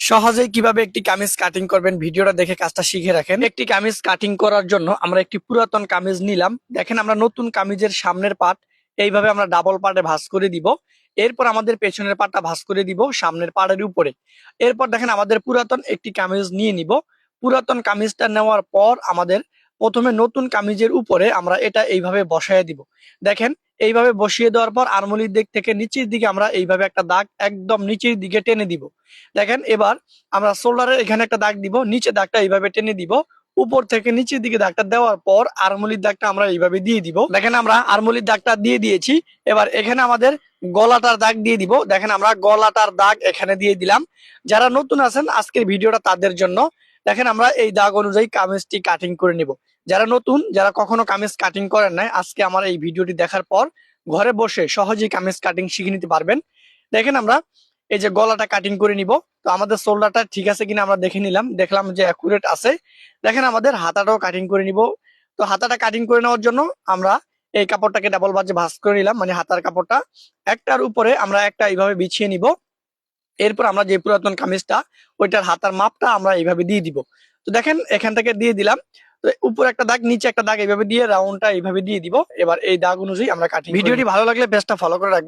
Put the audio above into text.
সহজেই কিভাবে একটি কামিজ কাটিং করবেন ভিডিওটা দেখে কাজটা শিখে রাখেন। একটি কামিজ কাটিং করার জন্য আমরা একটি পুরাতন কামিজ নিলাম। দেখেন আমরা নতুন কামিজের সামনের পার্ট এইভাবে আমরা ডাবল পার্টে ভাঁজ করে দিব। এরপর আমাদের পেছনের পার্টটা ভাঁজ করে দিব সামনের পাড়ের উপরে। এরপর দেখেন আমাদের পুরাতন একটি কামিজ নিয়ে নিব। পুরাতন কামিজটা নেওয়ার পর আমাদের প্রথমে নতুন কামিজের উপরে আমরা এটা এইভাবে বসায় দিব। দেখেন এইভাবে বসিয়ে দেওয়ার পর আরমোলির দিক থেকে নিচের দিকে আমরা এইভাবে একটা দাগ একদম নিচের দিকে টেনে দিব। দেখেন এবার আমরা শোল্ডারের এখানে একটা দাগ দিব, নিচে দাগটা এইভাবে টেনে দিব। উপর থেকে নিচের দিকে দাগটা দেওয়ার পর আরমোলির দাগটা আমরা এইভাবে দিয়ে দিব। দেখেন আমরা আরমোলির দাগটা দিয়ে দিয়েছি। এবার এখানে আমাদের গলাটার দাগ দিয়ে দিব। দেখেন আমরা গলাটার দাগ এখানে দিয়ে দিলাম। যারা নতুন আছেন আজকের ভিডিওটা তাদের জন্য। দেখেন আমরা এই দাগ অনুযায়ী কামিজটি কাটিং করে নিব। যারা নতুন, যারা কখনো কামিজ কাটিং করেন নাই, আজকে আমার এই ভিডিওটি দেখার পর ঘরে বসে সহজেই কামিজ কাটিং শিখে নিতে পারবেন। দেখেন আমরা এই যে গলাটা কাটিং করে নিব। তো আমাদের শোল্ডারটা ঠিক আছে কিনা আমরা দেখে নিলাম, দেখলাম যে অ্যাকুরেট আছে। দেখেন আমাদের হাতাটাও কাটিং করে নিব। তো হাতাটা কাটিং করে নেওয়ার জন্য আমরা এই কাপড়টাকে ডাবল ভাঁজে ভাঁজ করে নিলাম, মানে হাতার কাপড়টা একটার উপরে আমরা একটা এইভাবে বিছিয়ে নিব। এরপর আমরা যে পুরাতন কামিজটা ওইটার হাতার মাপটা আমরা এইভাবে দিয়ে দিব। তো দেখেন এখান থেকে দিয়ে দিলাম। তো উপর একটা দাগ নিচে একটা দাগ এইভাবে দিয়ে রাউন্ডটা এইভাবে দিয়ে দিব। এবার এই দাগ অনুযায়ী আমরা কাটি। ভিডিওটি ভালো লাগলে পেজটা ফলো করে রাখবেন।